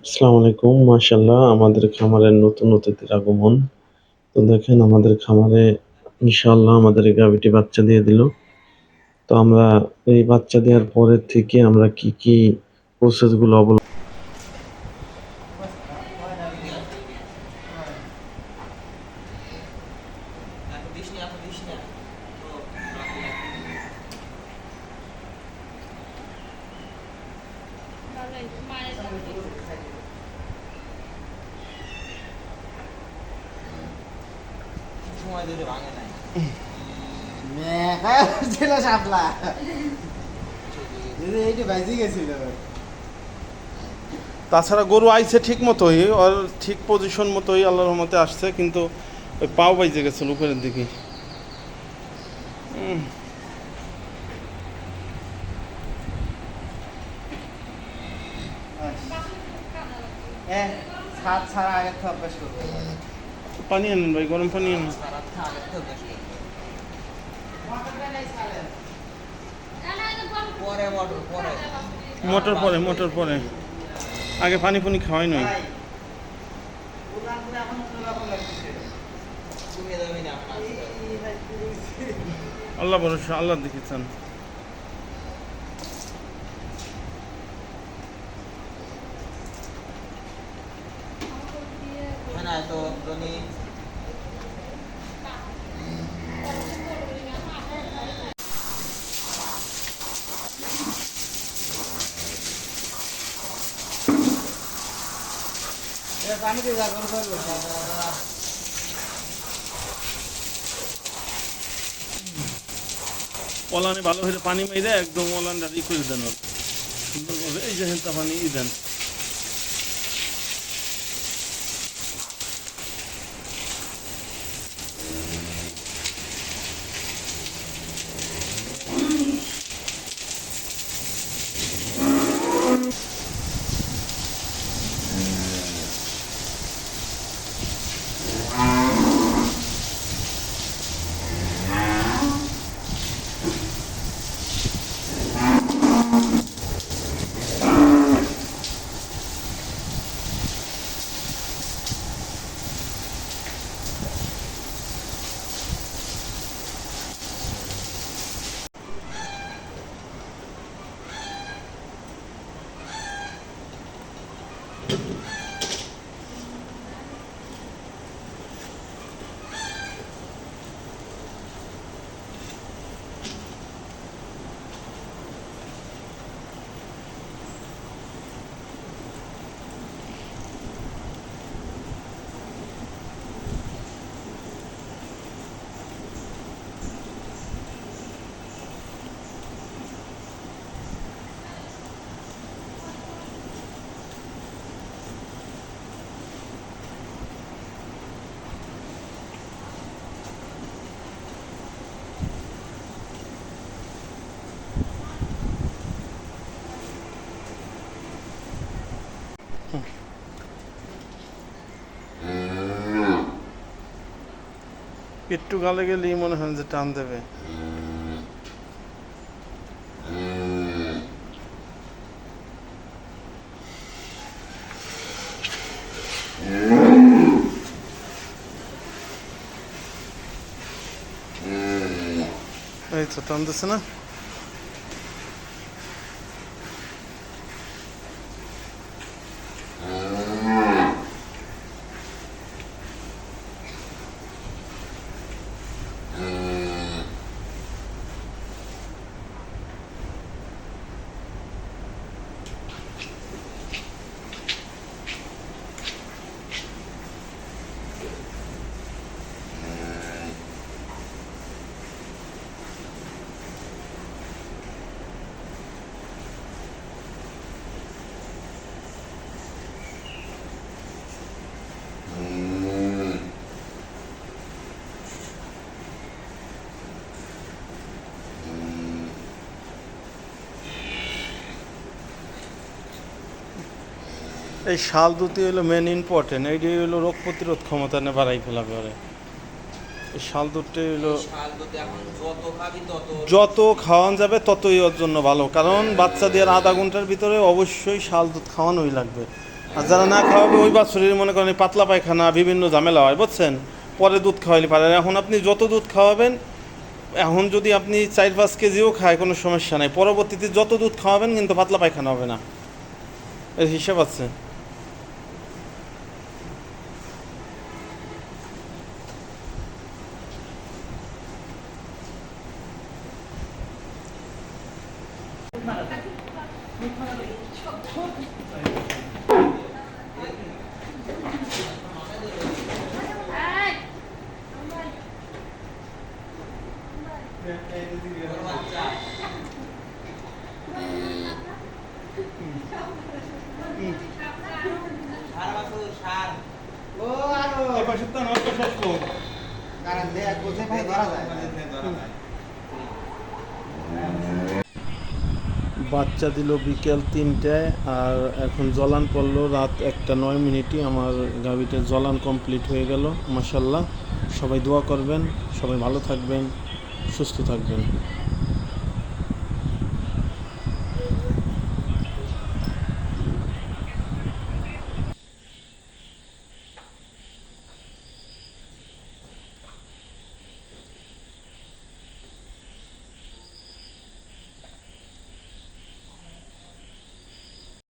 আসসালামু আলাইকুম। মাশাআল্লাহ আমাদের খামারের নতুন অতিথির আগমন। তো দেখেন আমাদের খামারে ইনশাআল্লাহ আমাদের এই গাভীটি বাচ্চা দিয়ে দিল। তো আমরা এই বাচ্চা দেওয়ার পরের থেকে আমরা কি প্রসেস গুলো সময় ধরে ভাঙে নাই ছিল শাপলা এইটা বাজি গেছিল। তাছাড়া গরু আইছে ঠিক মতোই, ওর ঠিক পজিশন মতোই আল্লাহর রহমতে আসছে, কিন্তু ওই পাও বাইজে গেছিল উপরের দিকে। ছাদ ছাড়া আগে তো অভ্যাস করবো। পানি আনেন ভাই, গরম পানি আনেন। পরে মোটর পরে মোটর পরে আগে পানি পানি খাওয়াই নয়। তুমি দেবে না আল্লাহ ভরসা, আল্লাহ দেখেছেন। না তো জনি পানি দিয়ে যা করবো ওলানে ভালো হলে পানি মেরে একদম ওলানটা ই করে দেন, ওর সুন্দরভাবে এই যে হেলতা পানি ই দেন। একটু গালে গেলেই মনে হয় যে টান দেবে। এই তো টান দিচ্ছে না। এই শাল দুটি হলো মেন ইম্পর্টেন্ট, এইটি হলো রোগ প্রতিরোধ ক্ষমতা নিয়ে বাড়াই ফেলাবে ওরে। এই শাল দুধটি হলো শাল দুধ এখন যত খাবি তত যত খাওয়ান যাবে ততই ওর জন্য ভালো, কারণ বাচ্চা দেওয়ার আধা ঘন্টার ভিতরে অবশ্যই শাল দুধ খাওয়ানোই লাগবে। আর যারা না খাওয়াবে ওই বাছুরের মনে করেন এই পাতলা পায়খানা বিভিন্ন ঝামেলা হয়, বুঝছেন? পরে দুধ খাওয়াইলে পারে। এখন আপনি যত দুধ খাওয়াবেন, এখন যদি আপনি 4-5 কেজিও খায় কোনো সমস্যা নাই, পরবর্তীতে যত দুধ খাওয়াবেন কিন্তু পাতলা পায়খানা হবে না, এর হিসাব আছে। ওর বাচ্চা সার বাছুর সার ও আরো কারণ দেখ কোথায় ভাই ধরা যায় বাচ্চা দিল বিকেল 3টায়, আর এখন জলান পড়লো রাত 1:09। আমার গাভীতে জলান কমপ্লিট হয়ে গেল মাশাল্লাহ। সবাই দোয়া করবেন, সবাই ভালো থাকবেন, সুস্থ থাকবেন।